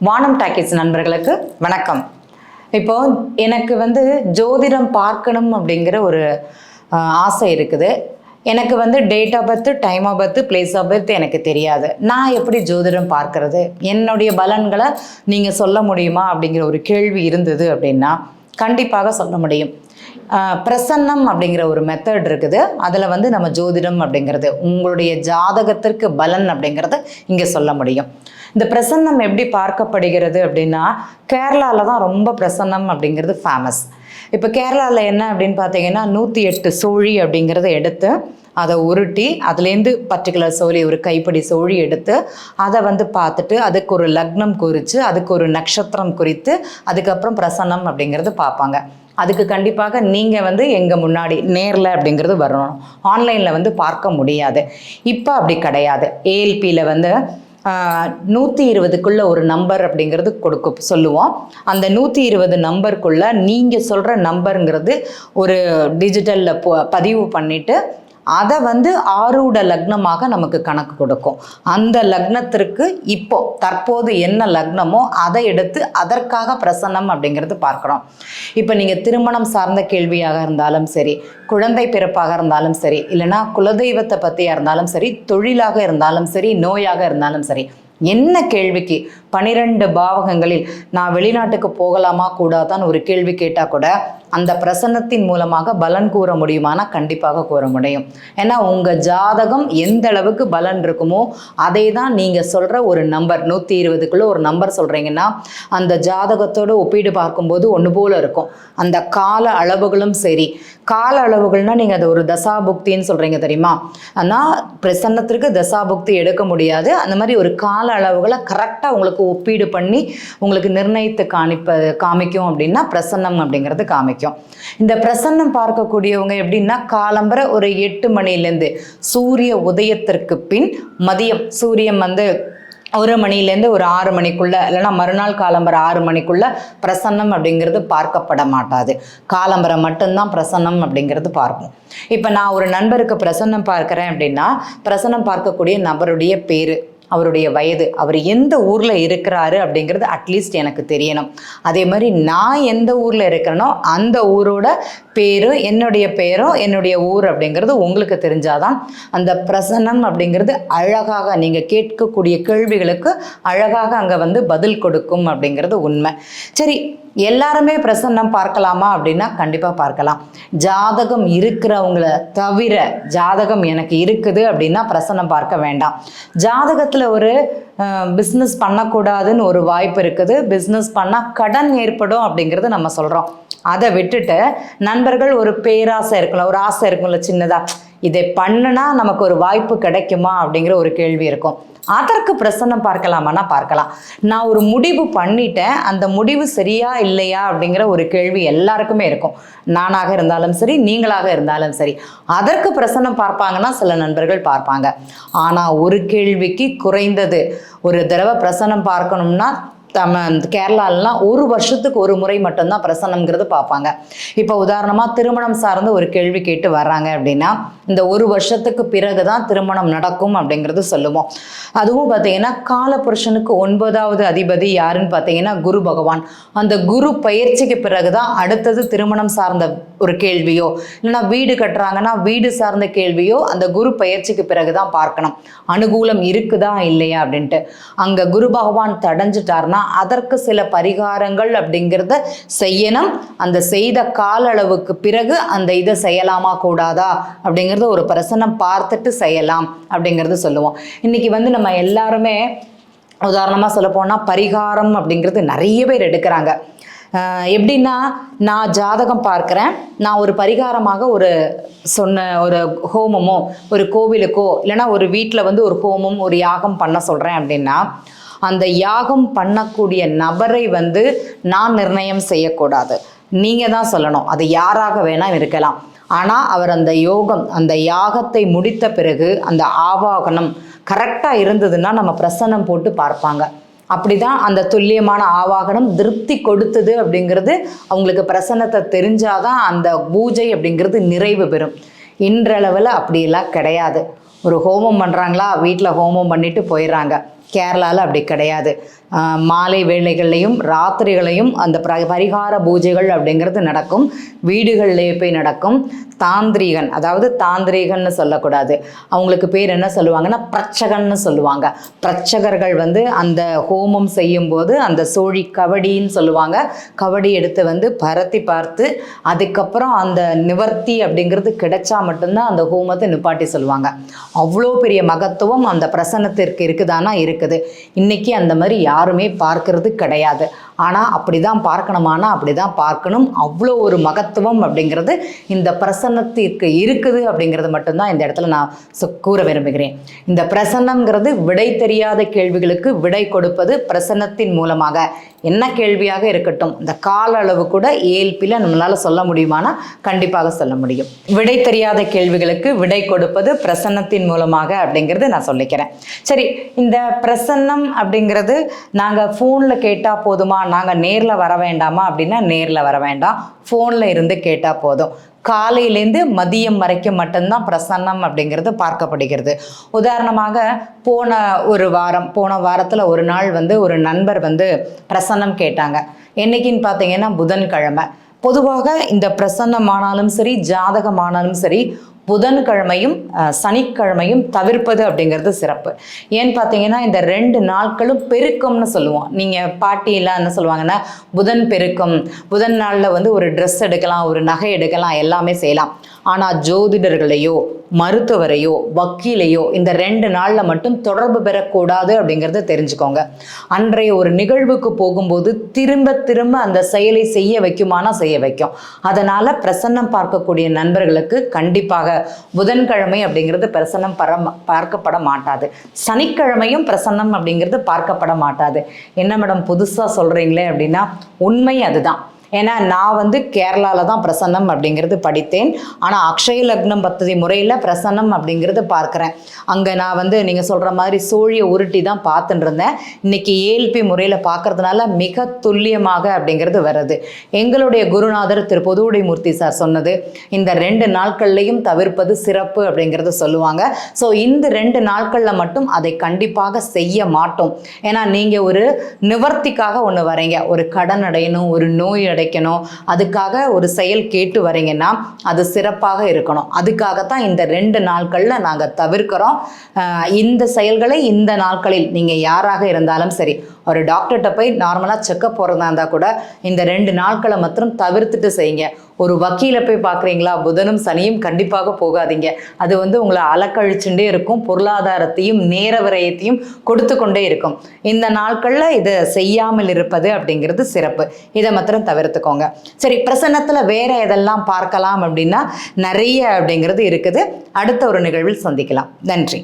வானம் டாக்கீஸ் நண்பர்களுக்கு வணக்கம். இப்போ எனக்கு ஜோதிடம் பார்க்கணும் அப்படிங்கிற ஒரு ஆசை இருக்குது. எனக்கு date of birth, time of birth, place of birth எனக்கு தெரியாது. நான் எப்படி ஜோதிடம் பார்க்கறது, என்னுடைய பலன்களை நீங்கள் சொல்ல முடியுமா அப்படிங்கிற ஒரு கேள்வி இருந்தது அப்படின்னா கண்டிப்பாக சொல்ல முடியும். பிரசன்னம் அப்படிங்கிற ஒரு மெத்தட் இருக்குது. அதில் நம்ம ஜோதிடம் அப்படிங்கிறது உங்களுடைய ஜாதகத்திற்கு பலன் அப்படிங்கிறத இங்கே சொல்ல முடியும். இந்த பிரசன்னம் எப்படி பார்க்கப்படுகிறது அப்படின்னா கேரளாவில் தான் ரொம்ப பிரசன்னம் அப்படிங்கிறது ஃபேமஸ். இப்போ கேரளாவில் என்ன அப்படின்னு பார்த்தீங்கன்னா 108 சோழி அப்படிங்கிறத எடுத்து அதை உருட்டி அதுலேருந்து பர்டிகுலர் சோழி ஒரு கைப்பிடி சோழி எடுத்து அதை பார்த்துட்டு அதுக்கு ஒரு லக்னம் குறித்து அதுக்கு ஒரு நட்சத்திரம் குறித்து அதுக்கப்புறம் பிரசன்னம் அப்படிங்கிறது பார்ப்பாங்க. அதுக்கு கண்டிப்பாக நீங்கள் எங்கள் முன்னாடி நேரில் அப்படிங்கிறது வரணும். ஆன்லைனில் பார்க்க முடியாது. இப்போ அப்படி கிடையாது. ஏஎல்பியில் 120க்குள்ள ஒரு நம்பர் அப்படிங்கிறது சொல்லுவோம். அந்த 120 நம்பருக்குள்ள நீங்கள் சொல்கிற நம்பருங்கிறது ஒரு டிஜிட்டலில் பதிவு பண்ணிவிட்டு அதை ஆரூட லக்னமாக நமக்கு கணக்கு கொடுக்கும். அந்த லக்னத்திற்கு தற்போது என்ன லக்னமோ அதை எடுத்து அதற்காக பிரசன்னம் அப்படிங்கிறது பார்க்குறோம். இப்போ நீங்கள் திருமணம் சார்ந்த கேள்வியாக இருந்தாலும் சரி, குழந்தை பிறப்பாக இருந்தாலும் சரி, இல்லைனா குலதெய்வத்தை பற்றியாக இருந்தாலும் சரி, தொழிலாக இருந்தாலும் சரி, நோயாக இருந்தாலும் சரி, என்ன கேள்விக்கு 12 பாவகங்களில் நான் வெளிநாட்டுக்கு போகலாமா கூடாதான் ஒரு கேள்வி கேட்டால் கூட அந்த பிரசன்னத்தின் மூலமாக பலன் கூற முடியுமானா கண்டிப்பாக கூற முடியும். ஏன்னா உங்கள் ஜாதகம் எந்த அளவுக்கு பலன் இருக்குமோ அதை தான் நீங்கள் சொல்கிற ஒரு நம்பர் 120க்குள்ளே ஒரு நம்பர் சொல்கிறீங்கன்னா அந்த ஜாதகத்தோடு ஒப்பீடு பார்க்கும்போது ஒன்று போல் இருக்கும். அந்த கால அளவுகளும் சரி, கால அளவுகள்னால் நீங்கள் அதை ஒரு தசாபுக்தின்னு சொல்கிறீங்க தெரியுமா? ஆனால் பிரசன்னத்திற்கு தசாபுக்தி எடுக்க முடியாது. அந்த மாதிரி ஒரு கால அளவுகளை கரெக்டாக உங்களுக்கு ஒப்பீடு பண்ணி உங்களுக்கு நிர்ணயித்து காமிக்கும் அப்படின்னா பிரசன்னம் அப்படிங்கிறது காமிக்கும். இந்த பிரசன்னம் பார்க்கக்கூடியவங்க எப்படின்னா காலம்பரை ஒரு 8 மணிலேருந்து சூரிய உதயத்திற்கு பின் மதியம் சூரியன் 1 மணிலேருந்து ஒரு 6 மணிக்குள்ள இல்லைன்னா மறுநாள் காலம்பரை 6 மணிக்குள்ள பிரசன்னம் அப்படிங்கிறது பார்க்கப்பட மாட்டாது. காலம்பரை மட்டும்தான் பிரசன்னம் அப்படிங்கிறது பார்க்கும். இப்போ நான் ஒரு நண்பருக்கு பிரசன்னம் பார்க்குறேன் அப்படின்னா பிரசன்னம் பார்க்கக்கூடிய நபருடைய பேர், அவருடைய வயது, அவர் எந்த ஊரில் இருக்கிறாரு அப்படிங்கிறது அட்லீஸ்ட் எனக்கு தெரியணும். அதே மாதிரி நான் எந்த ஊரில் இருக்கிறேனோ அந்த ஊரோட பேரும் என்னுடைய பேரும் என்னுடைய ஊர் அப்படிங்கிறது உங்களுக்கு தெரிஞ்சாதான் அந்த பிரசன்னம் அப்படிங்கிறது அழகாக நீங்கள் கேட்கக்கூடிய கேள்விகளுக்கு அழகாக அங்கே பதில் கொடுக்கும் அப்படிங்கிறது உண்மை. சரி, எல்லாருமே பிரசன்னம் பார்க்கலாமா அப்படின்னா கண்டிப்பாக பார்க்கலாம். ஜாதகம் இருக்கிறவங்கள தவிர ஜாதகம் எனக்கு இருக்குது அப்படின்னா பிரசன்னம் பார்க்க வேண்டாம். ஜாதகத்தில் ஒரு பிஸ்னஸ் பண்ணக்கூடாதுன்னு ஒரு வாய்ப்பு இருக்குது. பிஸ்னஸ் பண்ணால் கடன் ஏற்படும் அப்படிங்கிறது நம்ம சொல்கிறோம். அதை விட்டுட்டு நண்பர்கள் ஒரு பேராசை இருக்கலாம், ஒரு ஆசை இருக்கும்ல சின்னதாக, இதை பண்ணுனா நமக்கு ஒரு வாய்ப்பு கிடைக்குமா அப்படிங்கிற ஒரு கேள்வி இருக்கும். அதற்கு பிரசன்னம் பார்க்கலாமான்னா பார்க்கலாம். நான் ஒரு முடிவு பண்ணிட்டேன், அந்த முடிவு சரியா இல்லையா அப்படிங்கிற ஒரு கேள்வி எல்லாருக்குமே இருக்கும். நானாக இருந்தாலும் சரி, நீங்களாக இருந்தாலும் சரி. அதற்கு பிரசன்னம் பார்ப்பாங்கன்னா சில நண்பர்கள் பார்ப்பாங்க. ஆனால் ஒரு கேள்விக்கு குறைந்தது ஒரு தடவை பிரசன்னம் பார்க்கணும்னா கேரளாலாம் 1 வருஷத்துக்கு ஒரு முறை மட்டும்தான் பிரசன்னம்ங்கிறது பார்ப்பாங்க. இப்போ உதாரணமாக திருமணம் சார்ந்து ஒரு கேள்வி கேட்டு வர்றாங்க அப்படின்னா இந்த 1 வருஷத்துக்கு பிறகு தான் திருமணம் நடக்கும் அப்படிங்கிறது சொல்லுவோம். அதுவும் பார்த்தீங்கன்னா காலபுருஷனுக்கு 9வது அதிபதி யாருன்னு பார்த்தீங்கன்னா குரு பகவான். அந்த குரு பயிற்சிக்கு பிறகு தான் அடுத்தது திருமணம் சார்ந்த ஒரு கேள்வியோ இல்லைன்னா வீடு கட்டுறாங்கன்னா வீடு சார்ந்த கேள்வியோ அந்த குரு பயிற்சிக்கு பிறகு தான் பார்க்கணும். அனுகூலம் இருக்குதா இல்லையா அப்படின்ட்டு. அங்கே குரு பகவான் தடைஞ்சிட்டார்னா அதற்கு சில பரிகாரங்கள் அப்படிங்கிறத செய்யணும். அந்த செய்த கால அளவுக்கு பிறகு அந்த இதை செய்யலாமா கூடாதா அப்படிங்கிறத ஒரு பிரசன்னம் பார்த்துட்டு செய்யலாம் அப்படிங்கிறது சொல்லுவோம். இன்னைக்கு நம்ம எல்லாருமே உதாரணமாக சொல்ல போனால் பரிகாரம் அப்படிங்கிறது நிறைய பேர் எடுக்கிறாங்க. எப்படின்னா நான் ஜாதகம் பார்க்குறேன், நான் ஒரு பரிகாரமாக ஒரு ஒரு ஹோமமோ ஒரு கோவிலுக்கோ இல்லைன்னா ஒரு வீட்டில் ஒரு ஹோமம் ஒரு யாகம் பண்ண சொல்கிறேன் அப்படின்னா அந்த யாகம் பண்ணக்கூடிய நபரை நான் நிர்ணயம் செய்யக்கூடாது. நீங்கள் தான் சொல்லணும். அது யாராக வேணால் இருக்கலாம். ஆனால் அவர் அந்த அந்த யாகத்தை முடித்த பிறகு அந்த ஆவாகனம் கரெக்டாக இருந்ததுன்னா நம்ம பிரசன்னம் போட்டு பார்ப்பாங்க. அப்படி தான் அந்த துல்லியமான ஆவாகனம் திருப்தி கொடுத்தது அப்படிங்கிறது அவங்களுக்கு பிரசன்னத்தை தெரிஞ்சாதான் அந்த பூஜை அப்படிங்கிறது நிறைவு பெறும். இன்றளவில் அப்படியெல்லாம் கிடையாது. ஒரு ஹோமம் பண்ணுறாங்களா, வீட்டில் ஹோமம் பண்ணிட்டு போயிடுறாங்க. கேரளாவில் அப்படி கிடையாது. மாலை வேளைகள்லையும் ராத்திரிகளையும் அந்த பரிகார பூஜைகள் அப்படிங்கிறது நடக்கும். வீடுகள்லேயே போய் நடக்கும். தாந்திரிகன், அதாவது தாந்திரிகன்னு சொல்லக்கூடாது, அவங்களுக்கு பேர் என்ன சொல்லுவாங்கன்னா பிரச்சகன்னு சொல்லுவாங்க. பிரச்சகர்கள் வந்து அந்த ஹோமம் செய்யும்போது அந்த சோழி கவடின்னு சொல்லுவாங்க, கவடி எடுத்து பரத்தி பார்த்து அதுக்கப்புறம் அந்த நிவர்த்தி அப்படிங்கிறது கிடைச்சா மட்டும்தான் அந்த ஹோமத்தை நிப்பாட்டி சொல்லுவாங்க. அவ்வளோ பெரிய மகத்துவம் அந்த பிரசன்னத்திற்கு இருக்குதானா இருக்குது. இன்னைக்கு அந்த மாதிரி யாருமே பார்க்கறது கிடையாது. ஆனால் அப்படி தான் பார்க்கணுமானா அப்படி தான் பார்க்கணும். அவ்வளோ ஒரு மகத்துவம் அப்படிங்கிறது இந்த பிரசன்னத்திற்கு இருக்குது அப்படிங்கிறது மட்டும்தான் இந்த இடத்துல நான் கூற விரும்புகிறேன். இந்த பிரசன்னம்ங்கிறது விடை தெரியாத கேள்விகளுக்கு விடை கொடுப்பது பிரசன்னத்தின் மூலமாக. என்ன கேள்வியாக இருக்கட்டும், இந்த கால அளவு கூட ஏல்பியில் நம்மளால் சொல்ல முடியுமானா கண்டிப்பாக சொல்ல முடியும். விடை தெரியாத கேள்விகளுக்கு விடை கொடுப்பது பிரசன்னத்தின் மூலமாக அப்படிங்கிறது நான் சொல்லிக்கிறேன். சரி, இந்த பிரசன்னம் அப்படிங்கிறது நாங்கள் ஃபோனில் கேட்டால் போதுமா, நாங்கள் நேரில் வர வேண்டாமா அப்படின்னா நேரில் வர வேண்டாம், ஃபோனில் இருந்து கேட்டால் போதும். காலையிலேருந்து மதியம் வரைக்கும் மட்டும்தான் பிரசன்னம் அப்படிங்கிறது பார்க்கப்படுகிறது. உதாரணமாக போன வாரத்தில் ஒரு நாள் ஒரு நண்பர் பிரசன்னம் கேட்டாங்க. என்னைக்குன்னு பார்த்தீங்கன்னா புதன்கிழமை. பொதுவாக இந்த பிரசன்னமானாலும் சரி ஜாதகமானாலும் சரி புதன்கிழமையும் சனிக்கிழமையும் தவிர்ப்பது அப்படிங்கிறது சிறப்பு. ஏன்னு பார்த்தீங்கன்னா இந்த 2 நாட்களும் பெருக்கம்னு சொல்லுவோம். நீங்கள் பாட்டியெல்லாம் என்ன சொல்லுவாங்கன்னா புதன் பெருக்கம், புதன் நாளில் ஒரு ட்ரெஸ் எடுக்கலாம், ஒரு நகை எடுக்கலாம், எல்லாமே செய்யலாம். ஆனால் ஜோதிடர்களையோ மருத்துவரையோ வக்கீலையோ இந்த 2 நாளில் மட்டும் தொடர்பு பெறக்கூடாது அப்படிங்கிறத தெரிஞ்சுக்கோங்க. அன்றைய ஒரு நிகழ்வுக்கு போகும்போது திரும்ப திரும்ப அந்த செயலை செய்ய வைக்குமானா செய்ய வைக்கும். அதனால் பிரசன்னம் பார்க்கக்கூடிய நண்பர்களுக்கு கண்டிப்பாக புதன்கிழமை அப்படிங்கிறது பிரசன்னம் பார்க்கப்பட மாட்டாது. சனிக்கிழமையும் பிரசன்னம் அப்படிங்கிறது பார்க்கப்பட மாட்டாது. என்ன மேடம் புதுசாக சொல்கிறீங்களே அப்படின்னா உண்மை அதுதான். ஏன்னா நான் கேரளாவில் தான் பிரசன்னம் அப்படிங்கிறது படித்தேன். ஆனால் அக்ஷய லக்னம் பத்ததி முறையில் பிரசன்னம் அப்படிங்கிறது பார்க்குறேன். அங்கே நான் நீங்கள் சொல்கிற மாதிரி சோழியை உருட்டி தான் பார்த்துட்டு இருந்தேன். இன்றைக்கி ஏஎல்பி முறையில் பார்க்குறதுனால மிக துல்லியமாக அப்படிங்கிறது வருது. எங்களுடைய குருநாதர் திரு பொதுவுடைமூர்த்தி சார் சொன்னது இந்த 2 நாட்கள்லையும் தவிர்ப்பது சிறப்பு அப்படிங்கிறது சொல்லுவாங்க. ஸோ இந்த 2 நாட்களில் மட்டும் அதை கண்டிப்பாக செய்ய மாட்டோம். ஏன்னா நீங்கள் ஒரு நிவர்த்திக்காக ஒன்று வரீங்க, ஒரு கடன் அடையணும், ஒரு நோய் அடைக்கணும், அதுக்காக ஒரு செயல் கேட்டு வரீங்கன்னா அது சிறப்பாக இருக்கணும். அதுக்காகத்தான் இந்த 2 நாட்களில் நாங்கள் தவிர்க்கிறோம். இந்த செயல்களை இந்த நாட்களில் நீங்கள் யாராக இருந்தாலும் சரி, ஒரு டாக்டர்கிட்ட போய் நார்மலாக செக்கப் போகிறதா இருந்தால் கூட இந்த 2 நாட்களை மாத்திரம் தவிர்த்துட்டு செய்யுங்க. ஒரு வக்கீலை போய் பார்க்குறீங்களா, புதனும் சனியும் கண்டிப்பாக போகாதீங்க. அது உங்களை அலக்கழிச்சுட்டே இருக்கும், பொருளாதாரத்தையும் நேர விரயத்தையும் கொடுத்து கொண்டே இருக்கும். இந்த நாட்களில் இதை செய்யாமல் இருப்பது அப்படிங்கிறது சிறப்பு. இதை மாத்திரம் தவிர்த்துக்கோங்க. சரி, பிரசன்னத்தில் வேற எதெல்லாம் பார்க்கலாம் அப்படின்னா நிறைய அப்படிங்கிறது இருக்குது. அடுத்த ஒரு நிகழ்வில் சந்திக்கலாம். நன்றி.